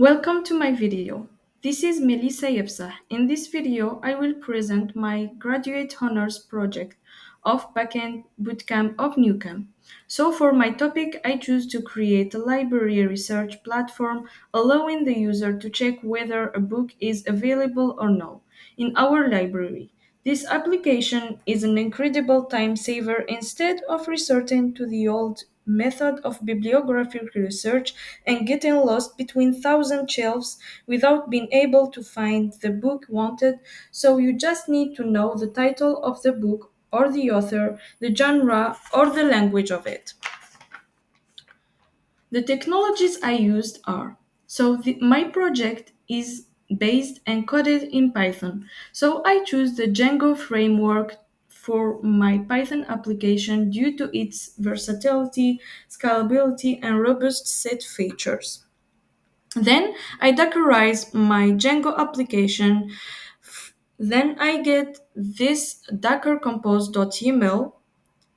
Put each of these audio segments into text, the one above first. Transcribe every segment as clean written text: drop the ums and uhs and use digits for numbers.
Welcome to my video. This is Melissa Yefsah. In this video, I will present my graduate honors project of Backend Bootcamp of Nucamp. So for my topic, I choose to create a library research platform allowing the user to check whether a book is available or no in our library. This application is an incredible time saver instead of resorting to the old method of bibliographic research and getting lost between thousand shelves without being able to find the book wanted. So you just need to know the title of the book or the author, the genre, or the language of it. The technologies I used are my project is based and coded in Python. So I choose the Django framework for my Python application due to its versatility, scalability, and robust set features. Then I Dockerize my Django application. Then I get this Docker compose.yml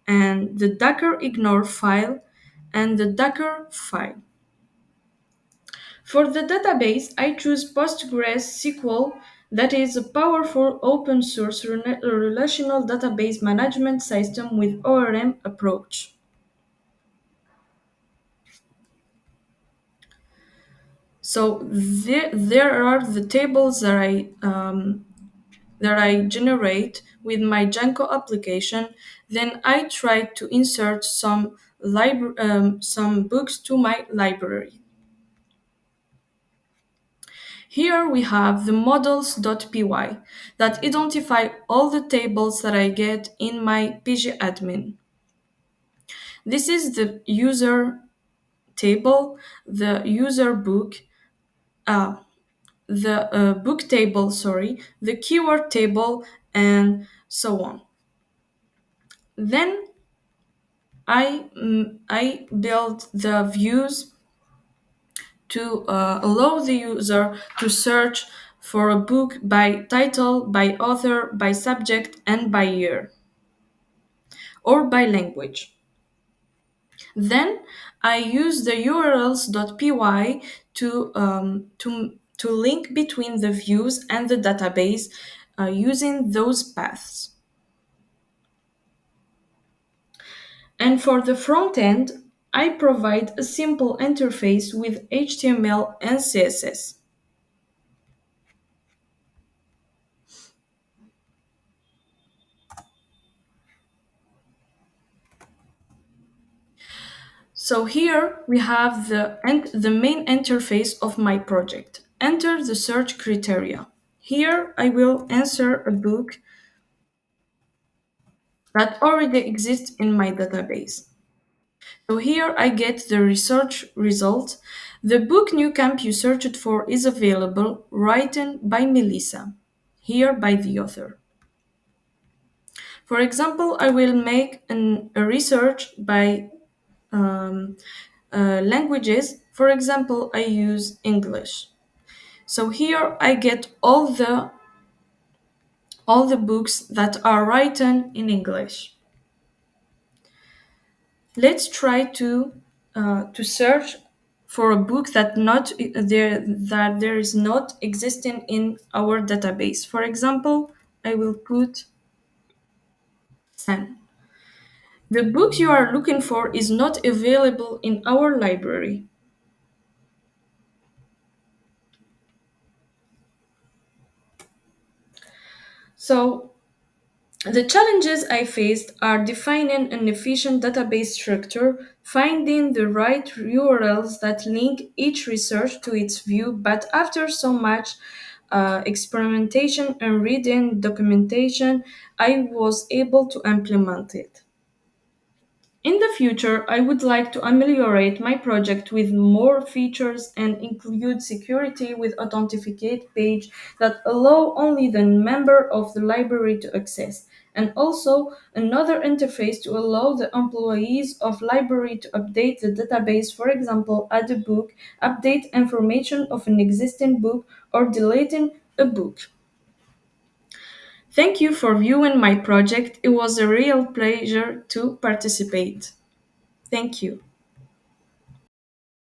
and the Docker ignore file and the Docker file. For the database, I choose PostgreSQL, that is a powerful open source relational database management system with ORM approach. So there are the tables that I generate with my Django application. Then I try to insert some books to my library. Here we have the models.py that identify all the tables that I get in my pgadmin. This is the user table, the user book, uh, the book table, sorry, the keyword table, and so on. Then I build the views to allow the user to search for a book by title, by author, by subject, and by year, or by language. Then I use the urls.py to link between the views and the database using those paths. And for the front end, I provide a simple interface with HTML and CSS. So here we have the main interface of my project. Enter the search criteria. Here I will answer a book that already exists in my database. So here I get the research result. The book Nucamp you searched for is available, written by Melissa, here by the author. For example, I will make a research by um, languages. For example, I use English. So here I get all the books that are written in English. Let's try to search for a book that there is not existing in our database. For example, I will put San. The book you are looking for is not available in our library. So the challenges I faced are defining an efficient database structure, finding the right URLs that link each research to its view, but after so much experimentation and reading documentation, I was able to implement it. In the future, I would like to ameliorate my project with more features and include security with authenticate page that allow only the member of the library to access, and also another interface to allow the employees of library to update the database, for example, add a book, update information of an existing book, or deleting a book. Thank you for viewing my project. It was a real pleasure to participate. Thank you.